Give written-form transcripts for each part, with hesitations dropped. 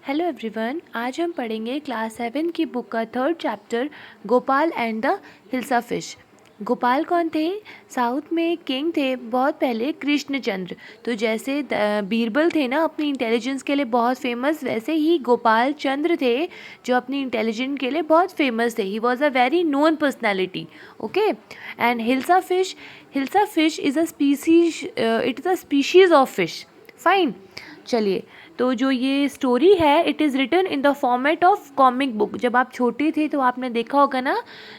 Hello everyone, आज हम पढ़ेंगे क्लास 7 की बुक का 3rd chapter Gopal and the hilsa fish. Gopal कौन थे? साउथ में एक किंग थे बहुत पहले, कृष्णचंद्र। तो जैसे बीरबल थे ना अपनी इंटेलिजेंस के लिए बहुत फेमस, वैसे ही गोपाल चंद्र थे जो अपनी इंटेलिजेंस के लिए बहुत फेमस थे। He was a very known personality. Okay, and hilsa fish is a species, it is a species of fish. Fine, चलिए। तो जो ये स्टोरी है it is written in the format of comic book. जब आप छोटे थे तो आपने देखा होगा ना,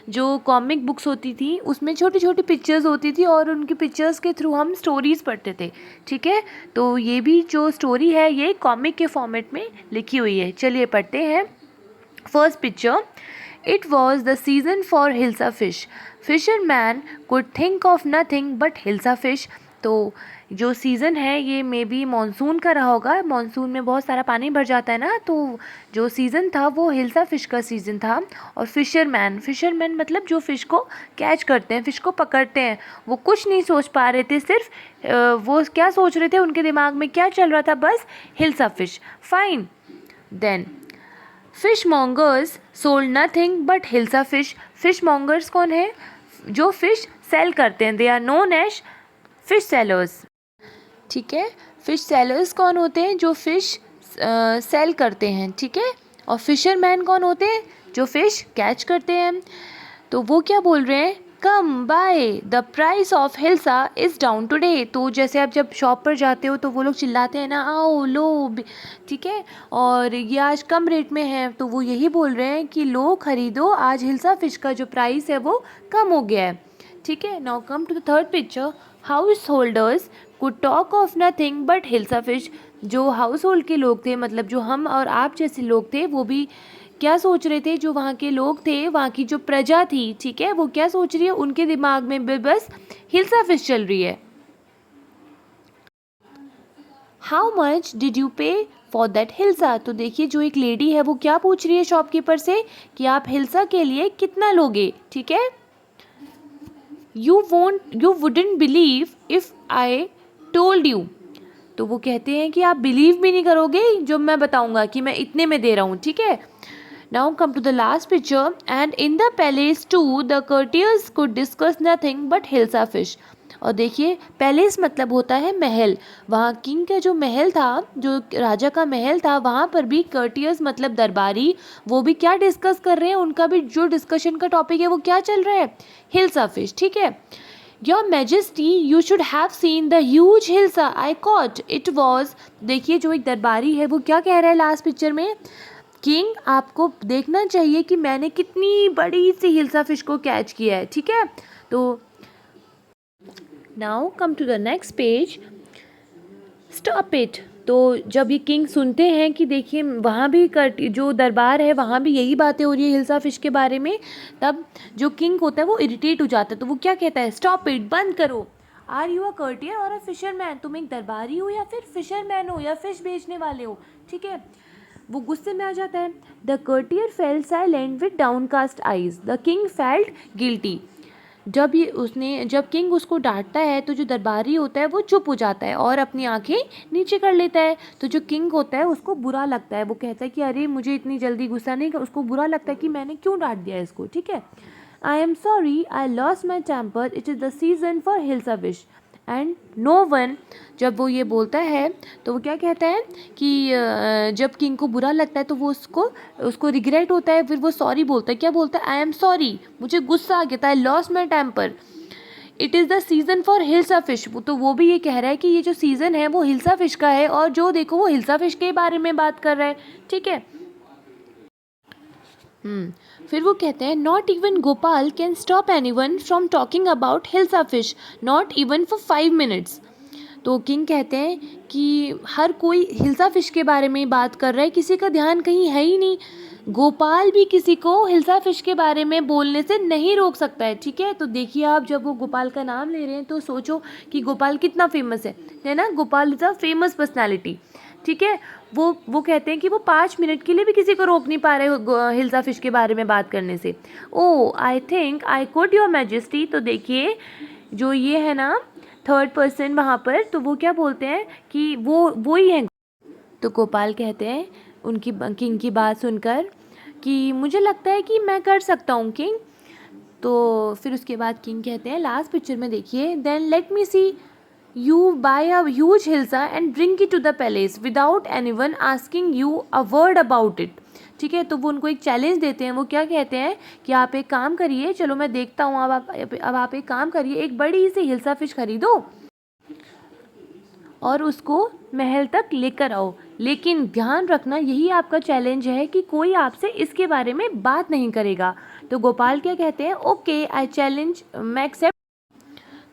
जो कॉमिक बुक्स होती थी उसमें छोटी छोटी पिक्चर्स होती थी और उनकी पिक्चर्स के थ्रू हम स्टोरीज़ पढ़ते थे। ठीक है, तो ये भी जो स्टोरी है ये कॉमिक के फॉर्मेट में लिखी हुई है। चलिए पढ़ते हैं। First picture, it was the season for hilsa fish. Fisherman could think of nothing but hilsa fish. तो जो सीज़न है ये मे बी मानसून का रहा होगा। मानसून में बहुत सारा पानी भर जाता है ना, तो जो सीज़न था वो हिल्सा फिश का सीज़न था। और फिशरमैन मतलब जो फ़िश को कैच करते हैं, फ़िश को पकड़ते हैं, वो कुछ नहीं सोच पा रहे थे। सिर्फ वो क्या सोच रहे थे, उनके दिमाग में क्या चल रहा था, बस hilsa fish. Fine, then fish mongers sold nothing but hilsa fish. Fish mongers कौन है? जो फिश सेल करते हैं, they are known as fish sellers. ठीक है, फिश सेलर्स कौन होते हैं? जो फिश सेल करते हैं। ठीक है, और फिशरमैन कौन होते हैं? जो फिश कैच करते हैं। तो वो क्या बोल रहे हैं? Come by, the price of hilsa is down today. तो जैसे आप जब शॉप पर जाते हो तो वो लोग चिल्लाते हैं ना, आओ लो, ठीक है, और ये आज कम रेट में है। तो वो यही बोल रहे हैं कि लो खरीदो, आज हिल्सा फिश का जो प्राइस है वो कम हो गया है। ठीक है, now come to the third picture. Householders could talk of nothing but hilsa fish. जो हाउस होल्ड के लोग थे, मतलब जो हम और आप जैसे लोग थे, वो भी क्या सोच रहे थे? जो वहाँ के लोग थे, वहाँ की जो प्रजा थी, ठीक है, वो क्या सोच रही है? उनके दिमाग में भी बस हिल्सा फिश चल रही है। हाउ मच डिड यू पे फॉर दैट हिल्सा? तो देखिए जो एक लेडी है वो क्या पूछ रही है शॉपकीपर से कि आप हिल्सा के लिए कितना लोगे। ठीक है, you wouldn't believe if I told you. तो वो कहते हैं कि आप बिलीव भी नहीं करोगे जब मैं बताऊंगा कि मैं इतने में दे रहा हूँ। ठीक है, now come to the last picture. And in the palace to the courtiers could discuss nothing but hilsa fish. और देखिए, पैलेस मतलब होता है महल। वहाँ किंग का जो महल था, जो राजा का महल था, वहाँ पर भी कर्टियर्स मतलब दरबारी, वो भी क्या डिस्कस कर रहे हैं? उनका भी जो डिस्कशन का टॉपिक है वो क्या चल रहा है? हिल्सा फिश। ठीक है, your majesty you should have seen the huge hilsa I cot, it was. देखिए जो एक दरबारी है वो क्या कह रहा है लास्ट पिक्चर में? किंग, आपको देखना चाहिए कि मैंने कितनी बड़ी सी हिल्सा फिश को कैच किया है। ठीक है, तो now come to the next page. Stop it. तो जब ये किंग सुनते हैं कि देखिए वहाँ भी जो दरबार है वहाँ भी यही बातें हो रही है हिल्सा फिश के बारे में, तब जो किंग होता है वो इरिटेट हो जाता है। तो वो क्या कहता है? स्टॉप इट, बंद करो। आर यू अ कर्टियर और अ फिशरमैन? तुम एक दरबारी हो या फिर फिशरमैन हो या फिश बेचने वाले हो? ठीक है, वो गुस्से में आ जाता है। The courtier felt silent with downcast eyes, the king felt guilty. जब किंग उसको डांटता है तो जो दरबारी होता है वो चुप हो जाता है और अपनी आंखें नीचे कर लेता है। तो जो किंग होता है उसको बुरा लगता है, वो कहता है कि अरे मुझे इतनी जल्दी गुस्सा नहीं कर। उसको बुरा लगता है कि मैंने क्यों डांट दिया इसको। ठीक है, I am sorry, I lost my temper, it is the season for hilsa fish and no one. जब वो ये बोलता है तो वो क्या कहता है कि जब किंग को बुरा लगता है तो वो उसको रिग्रेट होता है, फिर वो सॉरी बोलता है। क्या बोलता है? आई एम सॉरी, मुझे गुस्सा आ गया था, I lost my temper, it is the season for hilsa fish. तो वो भी ये कह रहा है कि ये जो सीज़न है वो हिल्सा फिश का है, और जो देखो वो हिल्सा फिश के बारे में बात कर रहा है। ठीक है, फिर वो कहते हैं not even Gopal can stop any one from talking about hilsa fish, not even for 5 minutes. तो किंग कहते हैं कि हर कोई हिल्सा फिश के बारे में बात कर रहा है, किसी का ध्यान कहीं है ही नहीं। गोपाल भी किसी को हिल्सा फिश के बारे में बोलने से नहीं रोक सकता है। ठीक है, तो देखिए आप जब वो गोपाल का नाम ले रहे हैं तो सोचो कि गोपाल कितना फेमस है ना? Gopal is a famous personality. ठीक है, वो कहते हैं कि वो 5 मिनट के लिए भी किसी को रोक नहीं पा रहे हिल्सा फिश के बारे में बात करने से। Oh I think I quote your majesty. तो देखिए जो ये है ना थर्ड पर्सन वहाँ पर, तो वो क्या बोलते हैं कि वो ही हैं। तो गोपाल कहते हैं उनकी किंग की बात सुनकर कि मुझे लगता है कि मैं कर सकता हूँ किंग। तो फिर उसके बाद किंग कहते हैं लास्ट पिक्चर में देखिए, then let me see you buy a huge hilsa and bring it to the palace without anyone asking you a word about it. ठीक है, तो वो उनको एक चैलेंज देते हैं। वो क्या कहते हैं कि आप एक काम करिए, चलो मैं देखता हूँ, अब आप एक काम करिए, एक बड़ी सी हिल्सा फिश खरीदो और उसको महल तक लेकर आओ, लेकिन ध्यान रखना यही आपका चैलेंज है कि कोई आपसे इसके बारे में बात नहीं करेगा। तो गोपाल क्या कहते हैं, ओके आई चैलेंज, मैं एक्सेप्ट।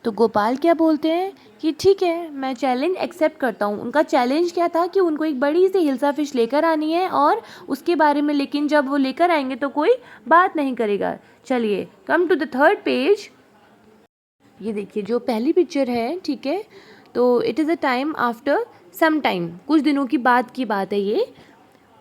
तो गोपाल क्या बोलते हैं कि ठीक है मैं चैलेंज एक्सेप्ट करता हूँ। उनका चैलेंज क्या था कि उनको एक बड़ी सी हिल्सा फिश लेकर आनी है और उसके बारे में, लेकिन जब वो लेकर आएंगे तो कोई बात नहीं करेगा। चलिए come to the third page. ये देखिए जो पहली पिक्चर है, ठीक है, तो it is a time after some time, कुछ दिनों की बात है ये।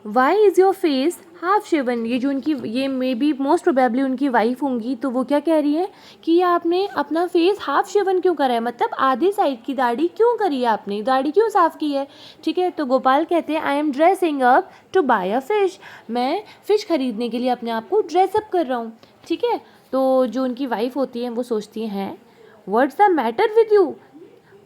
Why is your face half shaven, ये जो उनकी, ये मे बी मोस्ट प्रोबेबली उनकी वाइफ होंगी। तो वो क्या कह रही है कि ये आपने अपना फेस हाफ शेवन क्यों करा है, मतलब आधे साइड की दाढ़ी क्यों करी है, आपने दाढ़ी क्यों साफ़ की है। ठीक है, तो गोपाल कहते हैं I am dressing up to buy a fish, मैं फ़िश खरीदने के लिए अपने आप को ड्रेसअप कर रहा हूँ। ठीक है, तो जो उनकी वाइफ होती हैं वो सोचती हैं what's the matter with you,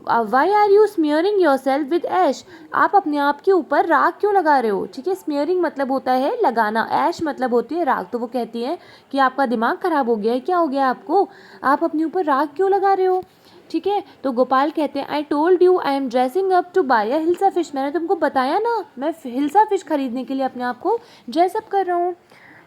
why are you smearing yourself with ash, आप अपने आप के ऊपर राख क्यों लगा रहे हो। ठीक है, स्मियरिंग मतलब होता है लगाना, ऐश मतलब होती है राख। तो वो कहती है कि आपका दिमाग ख़राब हो गया है, क्या हो गया आपको, आप अपने ऊपर राख क्यों लगा रहे हो। ठीक है, तो गोपाल कहते हैं I told you I am dressing up to buy a hilsa fish, मैंने तुमको बताया ना मैं हिल्सा फिश खरीदने के लिए अपने आप को ड्रेसअप कर रहा हूँ।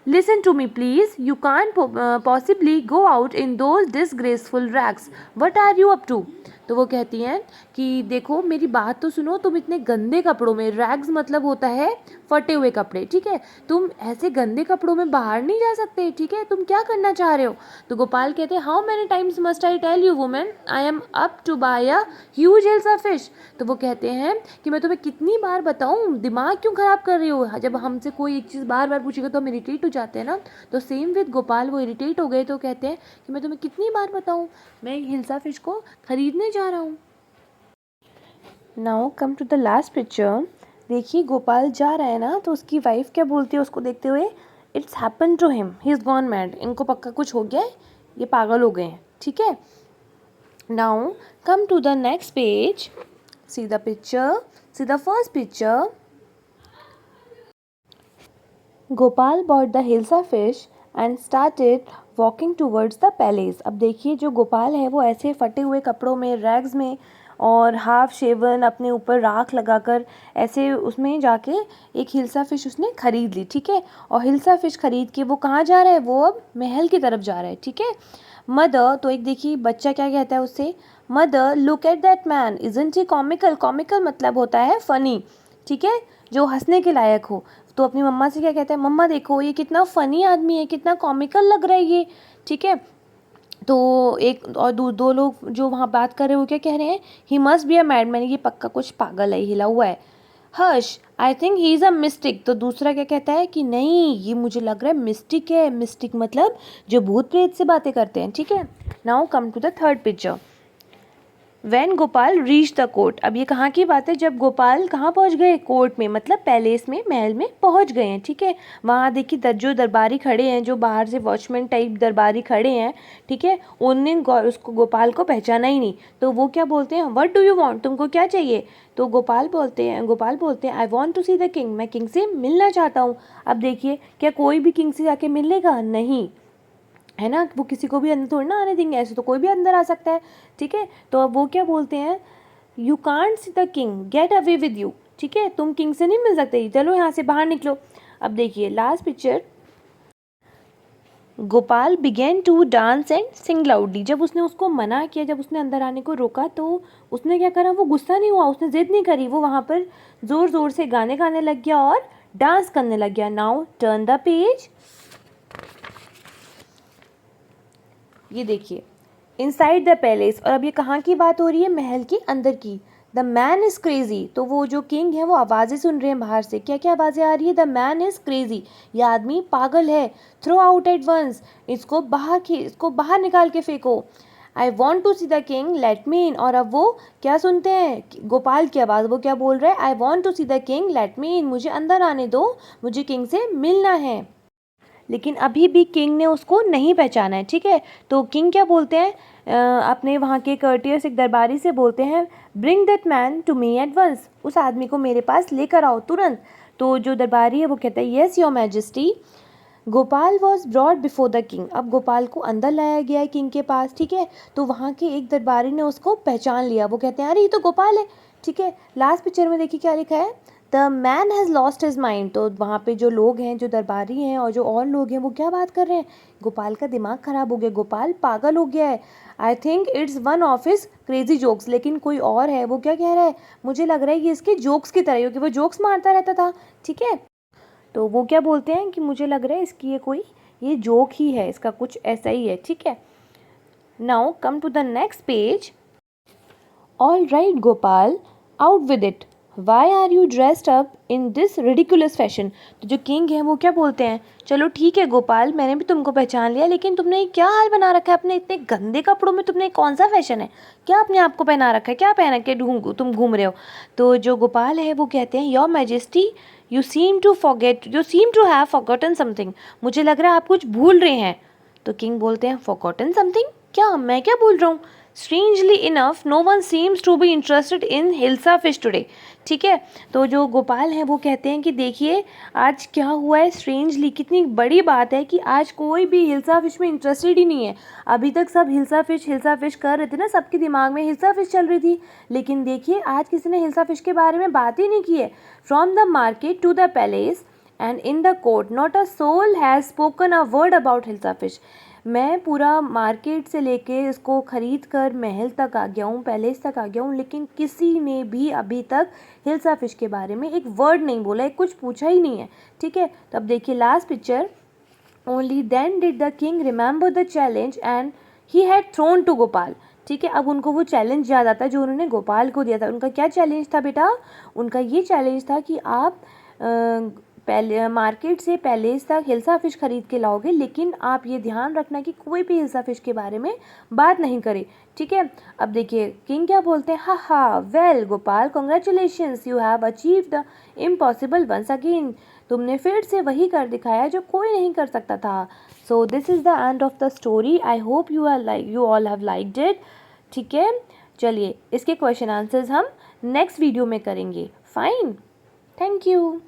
Listen to me please, you can't possibly go out in those disgraceful rags. What are you up to? तो वो कहती हैं कि देखो मेरी बात तो सुनो, तुम इतने गंदे कपड़ों में, रैग्स मतलब होता है फटे हुए कपड़े, ठीक है, तुम ऐसे गंदे कपड़ों में बाहर नहीं जा सकते। ठीक है, तुम क्या करना चाह रहे हो। तो गोपाल कहते हैं how many times must I tell you woman I am up to buy a huge hilsa fish. तो वो कहते हैं कि मैं तुम्हें कितनी बार बताऊं, दिमाग क्यों ख़राब कर रही हो, जब हमसे कोई एक चीज़ बार बार पूछेगा तो हम इरिटेट हो जाते हैं ना। तो सेम विद गोपाल, वो इरिटेट हो गए तो कहते हैं कि मैं तुम्हें कितनी बार बताऊं, मैं हिल्सा फिश को खरीदने जा रहा हूँ। Now come to the last picture. देखिए गोपाल जा रहा है ना, तो उसकी वाइफ क्या बोलती है उसको देखते हुए, it's happen to him he is gone mad, इनको पक्का कुछ हो गया है, ये पागल हो गए हैं। ठीक है, now come to the next page, see the picture, see the first picture. Gopal bought the hilsa fish and started walking towards the palace. अब देखिए जो गोपाल है वो ऐसे फटे हुए कपड़ों में, रैग्स में और हाफ शेवन, अपने ऊपर राख लगाकर ऐसे उसमें जाके एक हिल्सा फिश उसने ख़रीद ली। ठीक है, और हिल्सा फिश ख़रीद के वो कहाँ जा रहा है, वो अब महल की तरफ जा रहा है। ठीक है, मदर, तो एक देखिए बच्चा क्या कहता है उससे, mother look at that man isn't he comical, comical मतलब होता है फ़नी। ठीक है, जो हंसने के लायक हो। तो अपनी मम्मा से क्या कहता है, मम्मा देखो ये कितना फ़नी आदमी है, कितना कॉमिकल लग रहा है ये। ठीक है, तो एक और दो लोग जो वहाँ बात कर रहे हैं वो क्या कह रहे हैं, he must be a madman, ये पक्का कुछ पागल है, हिला हुआ है। हर्ष I think he is a mystic, तो दूसरा क्या कहता है कि नहीं ये मुझे लग रहा है मिस्टिक है, मिस्टिक मतलब जो भूत प्रेत से बातें करते हैं। ठीक है, now come to the third picture. When Gopal reach the court, अब ये कहाँ की बात है, जब गोपाल कहाँ पहुँच गए, कोर्ट में, मतलब पैलेस में, महल में पहुँच गए हैं। ठीक है, वहाँ देखिए जो दरबारी खड़े हैं, जो बाहर से वॉचमैन टाइप दरबारी खड़े हैं। ठीक है, उनने उसको गोपाल को पहचाना ही नहीं। तो वो क्या बोलते हैं, व्हाट डू यू वांट, तुमको क्या चाहिए। तो गोपाल बोलते हैं I want to see the king, मैं किंग से मिलना चाहता हूँ। अब देखिए क्या कोई भी किंग से जाके मिल लेगा, नहीं है ना, वो किसी को भी अंदर थोड़ी ना आने देंगे, ऐसे तो कोई भी अंदर आ सकता है। ठीक है, तो अब वो क्या बोलते हैं, you can't see the king, get away with you. ठीक है, तुम किंग से नहीं मिल सकते, चलो यहाँ से बाहर निकलो। अब देखिए last picture, Gopal began to dance and sing loudly, जब उसने उसको मना किया, जब उसने अंदर आने को रोका, तो उसने क्या करा, वो गुस्सा नहीं हुआ, उसने जिद नहीं करी, वो वहाँ पर ज़ोर ज़ोर से गाने गाने लग गया और डांस करने लग गया। Now turn the page. ये देखिए इनसाइड द पैलेस, और अब ये कहाँ की बात हो रही है, महल की अंदर की। द मैन इज़ क्रेजी, तो वो जो किंग है वो आवाज़ें सुन रहे हैं बाहर से, क्या क्या आवाज़ें आ रही है, द मैन इज़ क्रेजी, ये आदमी पागल है, थ्रो आउट एट वंस, इसको बाहर निकाल के फेंको। I want to see the king, let me in. और अब वो क्या सुनते हैं, गोपाल की आवाज़। वो क्या बोल रहा है, I want to see the king, let me in, मुझे अंदर आने दो, मुझे किंग से मिलना है। लेकिन अभी भी किंग ने उसको नहीं पहचाना है, ठीक है। तो किंग क्या बोलते हैं, अपने वहाँ के कर्टियस एक दरबारी से बोलते हैं, bring that man to me at once, उस आदमी को मेरे पास लेकर आओ तुरंत। तो जो दरबारी है वो कहता है, yes your majesty. Gopal was broad before the king, अब गोपाल को अंदर लाया गया है किंग के पास, ठीक है। तो वहाँ के एक दरबारी ने उसको पहचान लिया, वो कहते हैं अरे ये तो गोपाल है, ठीक है। लास्ट पिक्चर में देखिए क्या लिखा है, the man has lost his mind. तो वहाँ पे जो लोग हैं, जो दरबारी हैं और जो और लोग हैं, वो क्या बात कर रहे हैं, गोपाल का दिमाग ख़राब हो गया, गोपाल पागल हो गया है। I think it's one of his crazy jokes. लेकिन कोई और है, वो क्या कह रहा है, मुझे लग रहा है कि इसके जोक्स की तरह, क्योंकि वो जोक्स मारता रहता था, ठीक है। तो वो क्या बोलते हैं कि मुझे लग रहा है इसकी ये जोक ही है, इसका कुछ ऐसा ही है, ठीक है। Now come to the next page. All right Gopal, out with it, why are you dressed up in this ridiculous fashion. तो जो किंग है वो क्या बोलते हैं, चलो ठीक है गोपाल, मैंने भी तुमको पहचान लिया, लेकिन तुमने क्या हाल बना रखा है अपने इतने गंदे कपड़ों में, तुमने कौन सा फैशन है, क्या अपने आप को पहना रखा है, क्या पहना के तुम घूम रहे हो। तो जो गोपाल है वो कहते हैं, your majesty you seem to have forgotten something, मुझे लग रहा है आप कुछ भूल रहे हैं। तो किंग बोलते हैं, फॉरगॉटन समथिंग, क्या मैं क्या भूल रहा हूँ। Strangely enough no one seems to be interested in hilsa fish today, ठीक है। तो जो गोपाल हैं वो कहते हैं कि देखिए आज क्या हुआ है, स्ट्रेंजली, कितनी बड़ी बात है कि आज कोई भी हिल्सा फिश में इंटरेस्टेड ही नहीं है। अभी तक सब हिल्सा फिश कर रहे थे ना, सबके दिमाग में हिल्सा फिश चल रही थी, लेकिन देखिए आज किसी ने हिल्सा फिश के बारे में बात ही नहीं की है। From the market to the palace and in the court not a soul has spoken a word about hilsa fish. मैं पूरा मार्केट से लेके इसको ख़रीद कर महल तक आ गया हूँ, पैलेस तक आ गया हूँ, लेकिन किसी ने भी अभी तक हिल्सा फिश के बारे में एक वर्ड नहीं बोला है, कुछ पूछा ही नहीं है, ठीक है। तो अब देखिए last picture. Only then did the king remember the challenge and he had thrown to Gopal, ठीक है। अब उनको वो चैलेंज याद आता है जो उन्होंने गोपाल को दिया था। उनका क्या चैलेंज था बेटा, उनका ये चैलेंज था कि आप पहले मार्केट से पैलेस तक हिल्सा फिश खरीद के लाओगे, लेकिन आप ये ध्यान रखना कि कोई भी हिल्सा फिश के बारे में बात नहीं करे, ठीक है। अब देखिए किंग क्या बोलते हैं, ha ha well Gopal congratulations, you have achieve the impossible once again, तुमने फिर से वही कर दिखाया जो कोई नहीं कर सकता था। So this is the end of the story. I hope you all have liked it, ठीक है। चलिए इसके क्वेश्चन आंसर्स हम नेक्स्ट वीडियो में करेंगे। Fine, thank you.